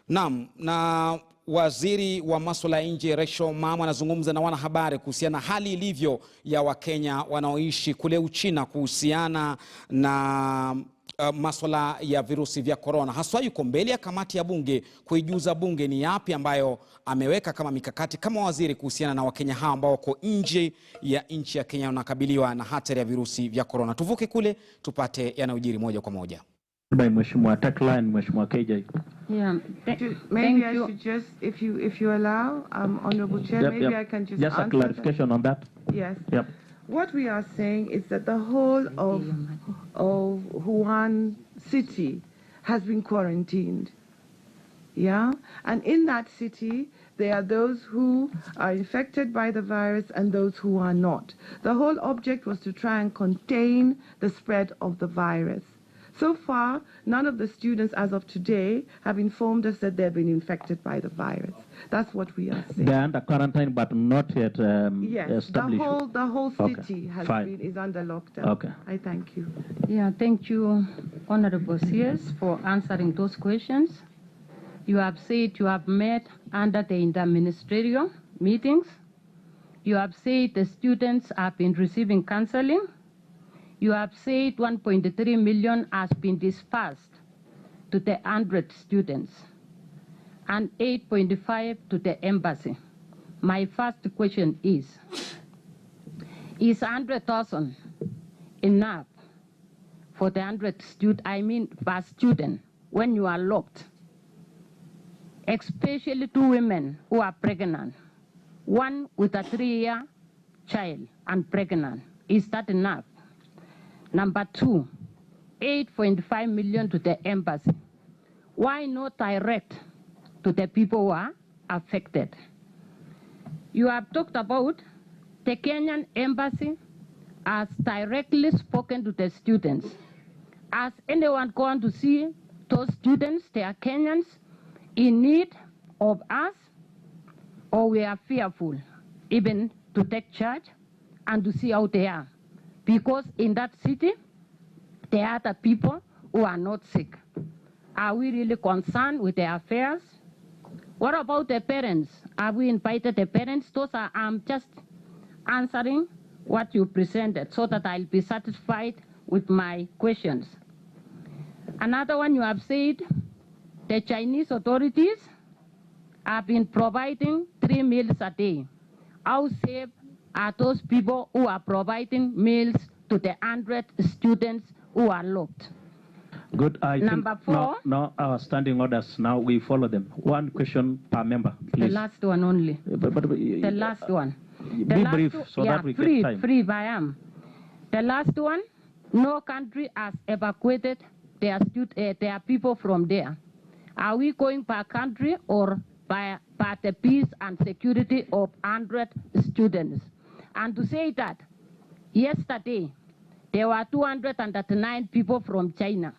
Naam, na waziri wa masuala ya nje Omamo anazungumza na wanahabari kuhusiana na hali ilivyo ya Wakenya wanaoishi kule Uchina kuhusiana na masuala ya virusi vya corona. Haswa yuko mbele ya kamati ya bunge kuijuza bunge ni yapi ambayo ameweka kama mikakati kama waziri kuhusiana na Wakenya hao ambao wako nje ya nchi ya Kenya wanakabiliwa na hatari ya virusi vya corona. Tuvuke kule tupate yanayojiri moja kwa moja. By Mheshimiwa Takla and Mheshimiwa KJ. Yeah, maybe I should just, if you allow, Honorable Chair, maybe I can just a clarification that. on that. Yes. Yep. What we are saying is that the whole of Wuhan city has been quarantined. Yeah, and in that city there are those who are infected by the virus and those who are not. The whole object was to try and contain the spread of the virus. So far, none of the students as of today have informed us that they've been infected by the virus. That's what we are saying. They're under quarantine but not yet yes, established. the whole city is under lockdown. Okay. I thank you. Yeah, thank you, Honorable CS, for answering those questions. You have said you have met under the interministerial meetings. You have said the students have been receiving counseling. You have said 1.3 million has been dispersed to the 100 students and 8.5 to the embassy. My first question is 100,000 enough for the 100 student, per student when you are locked? Especially 2 women who are pregnant, one with a 3-year child and pregnant. Is that enough? Number 2, 8.5 million to the embassy. Why not direct to the people who are affected? You have talked about the Kenyan embassy has directly spoken to the students. Has anyone gone to see those students, they are Kenyans, in need of us, or we are fearful even to take charge and to see how they are? Because in that city, there are the people who are not sick. Are we really concerned with their affairs? What about the parents? Have we invited the parents? Those are, I'm just answering what you presented so that I'll be satisfied with my questions. Another one, you have said the Chinese authorities have been providing 3 meals a day. How safe are those people who are providing meals to the 100 students who are locked? Good. Number 4. No, our standing orders, now we follow them. One question per member, please. The last one only. The last one. Be brief so that we get time. Brief I am. The last one, no country has evacuated their people from there. Are we going per country or by the peace and security of 100 students? And to say that, yesterday, there were 239 people from China.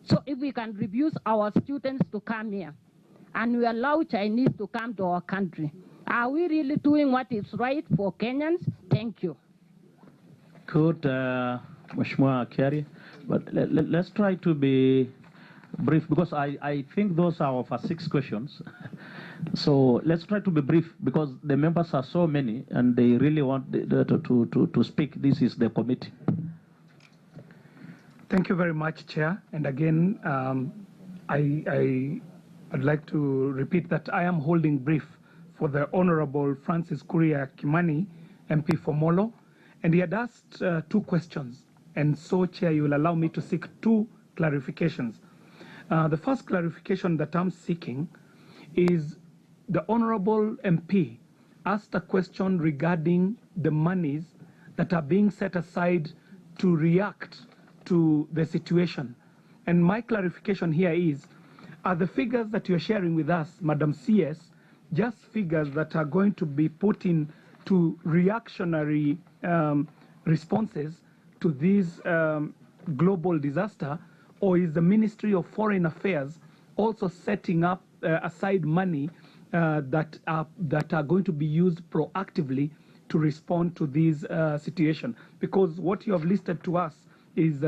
So if we can refuse our students to come here, and we allow Chinese to come to our country, are we really doing what is right for Kenyans? Thank you. Good, Mheshimiwa Kiari. But let's try to be brief, because I think those are of our 6 questions. So let's try to be brief, because the members are so many and they really want to speak. This is the committee. Thank you very much, Chair. And again, I'd like to repeat that I am holding brief for the Honorable Francis Kuria Kimani, MP for Molo, and he had asked 2 questions. And so, Chair, you will allow me to seek 2 clarifications. The first clarification that I'm seeking is the Honorable MP asked a question regarding the monies that are being set aside to react to the situation. And my clarification here is, are the figures that you're sharing with us, Madam CS, just figures that are going to be put in to reactionary responses to this global disaster, or is the Ministry of Foreign Affairs also setting up aside money that are going to be used proactively to respond to this situation? Because what you have listed to us is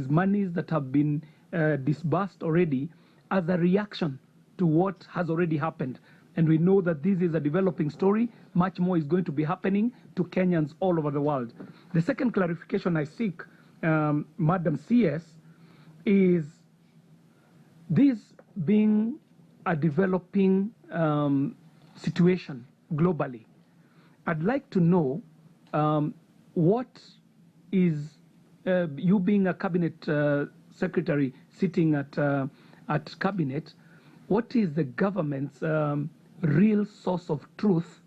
monies that have been disbursed already as a reaction to what has already happened. And we know that this is a developing story. Much more is going to be happening to Kenyans all over the world. The second clarification I seek, Madam CS, is this being a developing situation globally. I'd like to know what is, you being a cabinet secretary sitting at cabinet, what is the government's real source of truth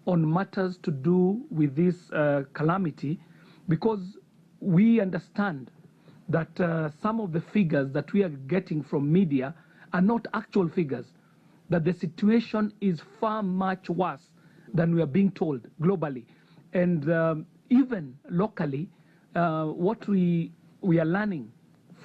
on matters to do with this calamity? Because we understand that some of the figures that we are getting from media are not actual figures, that the situation is far much worse than we are being told globally. And even locally, what we are learning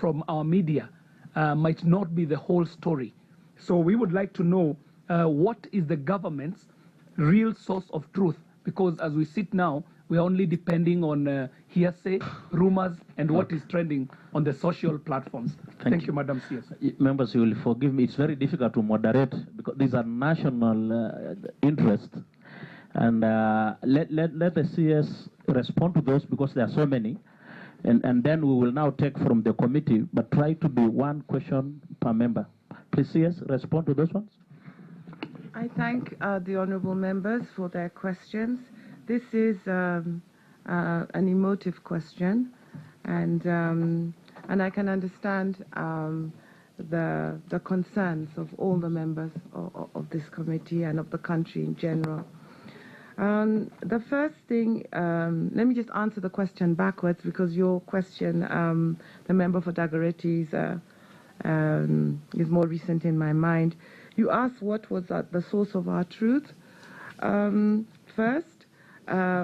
from our media might not be the whole story. So we would like to know what is the government's real source of truth, because as we sit now, we are only depending on hearsay, rumors, and what is trending on the social platforms. Thank you, Madam CS. Members, you will forgive me. It's very difficult to moderate because these are national interests. And let the CS respond to those because there are so many. And then we will now take from the committee, but try to be one question per member. Please, CS, respond to those ones. I thank the honourable members for their questions. This is an emotive question, and I can understand the concerns of all the members of this committee and of the country in general. The first thing, let me just answer the question backwards, because your question, the member for Dagoretti, is more recent in my mind. You asked what was the source of our truth. First,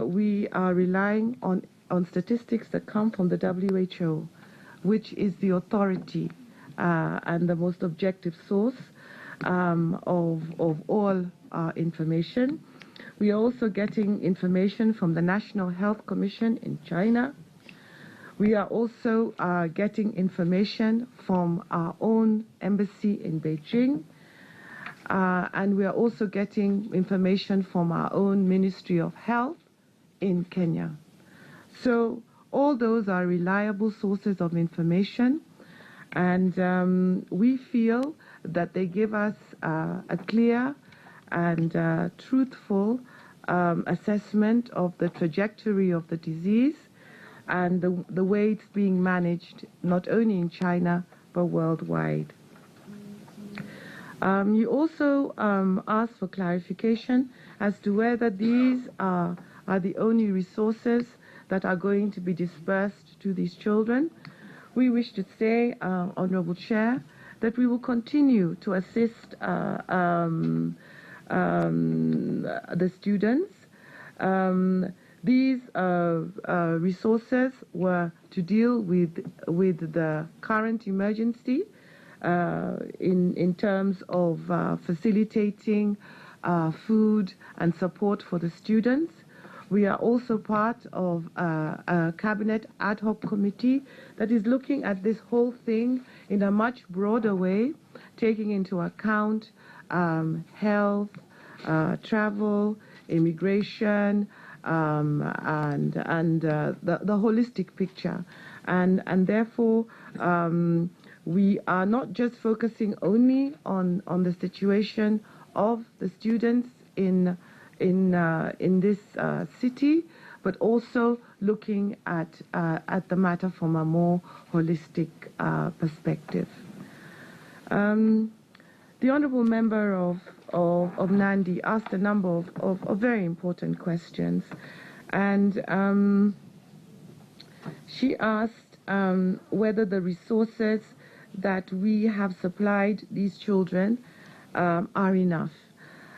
we are relying on statistics that come from the WHO, which is the authority and the most objective source of all information. We are also getting information from the National Health Commission in China. We are also getting information from our own embassy in Beijing. And we are also getting information from our own Ministry of Health in Kenya. So all those are reliable sources of information, and we feel that they give us a clear and truthful assessment of the trajectory of the disease and the way it's being managed, not only in China, but worldwide. You also asked for clarification as to whether these are the only resources that are going to be dispersed to these children. We wish to say, Honourable Chair, that we will continue to assist the students. These resources were to deal with the current emergency in terms of facilitating food and support for the students. We are also part of a cabinet ad hoc committee that is looking at this whole thing in a much broader way, taking into account health, travel, immigration, and the holistic picture. And therefore, we are not just focusing only on the situation of the students in this city, but also looking at the matter from a more holistic perspective. The honourable member of Nandi asked a number of very important questions, and she asked whether the resources that we have supplied these children are enough.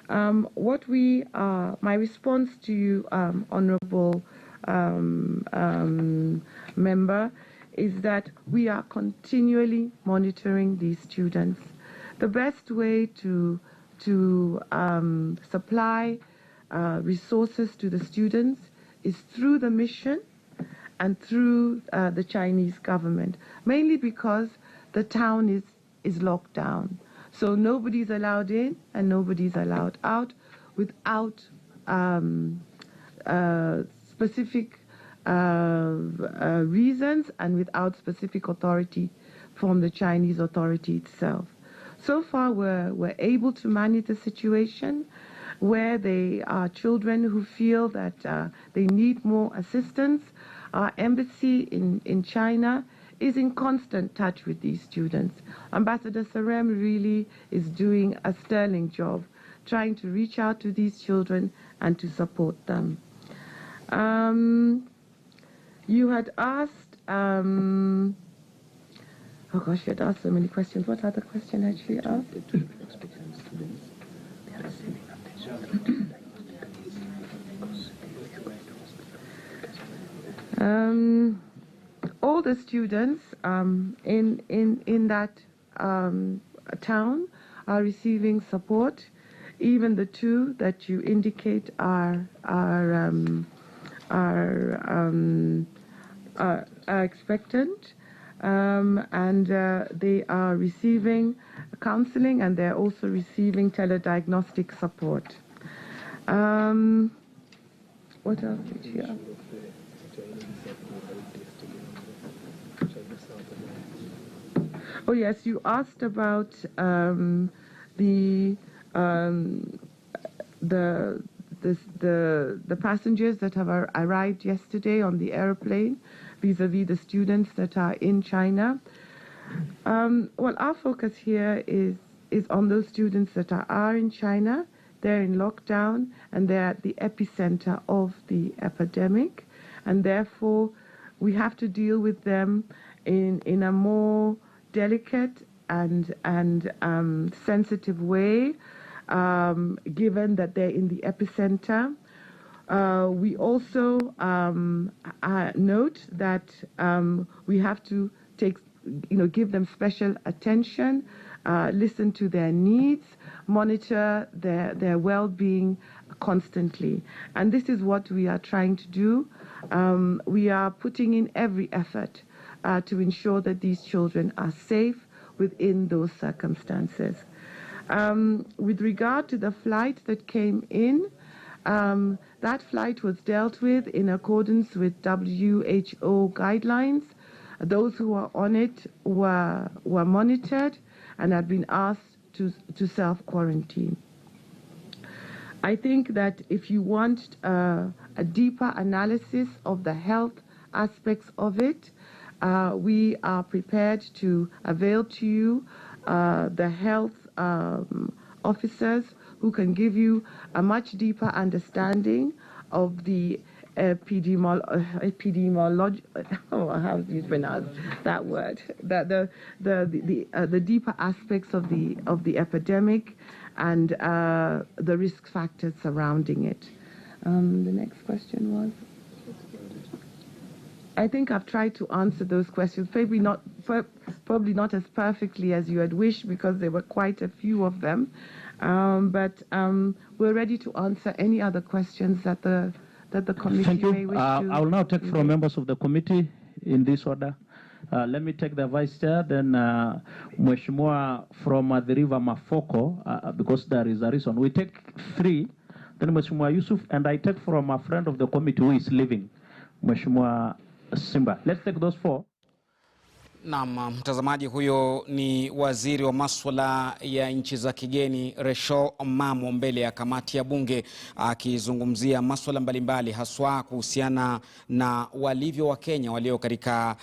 My response to you, honourable member, is that we are continually monitoring these students. The best way to supply resources to the students is through the mission and through the Chinese government, mainly because the town is locked down. So nobody's allowed in and nobody's allowed out without specific reasons and without specific authority from the Chinese authority itself. So far, we're able to manage the situation where they are children who feel that they need more assistance. Our embassy in China is in constant touch with these students. Ambassador Sarem really is doing a sterling job trying to reach out to these children and to support them. You had asked, oh gosh, you had asked so many questions. What other question had she asked? All the students in that town are receiving support. Even the two that you indicate are expectant, and they are receiving counseling, and they're also receiving telediagnostic support. What else did you ask? Oh yes, you asked about the passengers that have arrived yesterday on the airplane, vis-a-vis the students that are in China. Well, our focus here is on those students that are in China. They're in lockdown and they're at the epicenter of the epidemic, and therefore we have to deal with them in a more delicate and sensitive way, given that they're in the epicenter. We also note that we have to give them special attention, listen to their needs, monitor their well-being constantly. And this is what we are trying to do. We are putting in every effort to ensure that these children are safe within those circumstances. With regard to the flight that came in, that flight was dealt with in accordance with WHO guidelines. Those who were on it were monitored and had been asked to self-quarantine. I think that if you want a deeper analysis of the health aspects of it, we are prepared to avail to you the health officers who can give you a much deeper understanding of the epidemiology. Oh, how do you pronounce that word? The deeper aspects of the epidemic and the risk factors surrounding it. The next question was. I think I've tried to answer those questions, probably not as perfectly as you had wished, because there were quite a few of them. But we're ready to answer any other questions that the committee may wish to. I will now take from members of the committee in this order. Let me take the vice chair, then Mheshimiwa from the River Mafoko, because there is a reason. We take three, then Mheshimiwa Yusuf, and I take from a friend of the committee who is leaving, Mheshimiwa Simba. Let's take those four. Naam, mtazamaji, huyo ni waziri wa masuala ya nchi za kigeni Omamo mbele ya kamati ya bunge, akizungumzia masuala mbalimbali haswa kuhusiana na walivyo Wakenya walio katika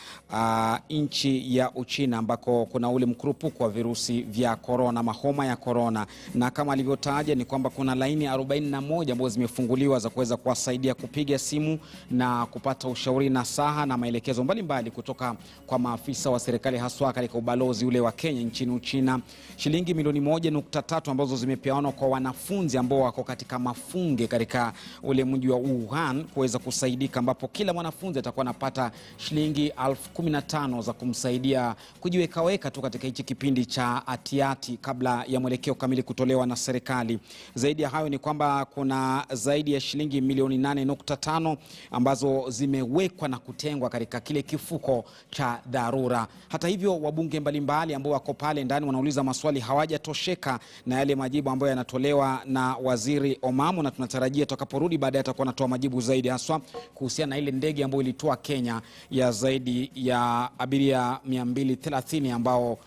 nchi ya Uchina, ambako kuna ule mkurupuko wa virusi vya corona, mahoma ya corona, na kama alivyotaja ni kwamba kuna laini 41 ambazo zimefunguliwa za kuweza kuwasaidia kupiga simu na kupata ushauri na saha na maelekezo mbalimbali kutoka kwa maafisa wa serikali haswa katika ubalozi ule wa Kenya nchini Uchina. Shilingi milioni 1.3 ambazo zimepeanwa kwa wanafunzi ambao wako katika mafunge katika ule mji wa Wuhan kuweza kusaidika, ambapo kila mwanafunzi atakuwa anapata shilingi 15,000 za kumsaidia kujiweka tu katika hichi kipindi cha atiati kabla ya mwelekeo kamili kutolewa na serikali. Zaidi ya hayo ni kwamba kuna zaidi ya shilingi milioni 8.5 ambazo zimewekwa na kutengwa katika kile kifuko cha dharura. bora. Hata hivyo, wabunge mbalimbali ambao wako pale ndani wanauliza maswali hawajatosheka na yale majibu ambayo yanatolewa na Waziri Omamo, na tunatarajia tutakaporudi baadaye atakuwa anatoa majibu zaidi, haswa kuhusiana na ile ndege ambayo ilitoa Kenya ya zaidi ya abiria 230 ambao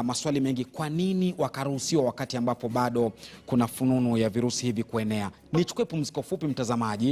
maswali mengi, kwa nini wakaruhusiwa wakati ambapo bado kuna fununu ya virusi hivi kuenea. Nichukue pumziko fupi mtazamaji.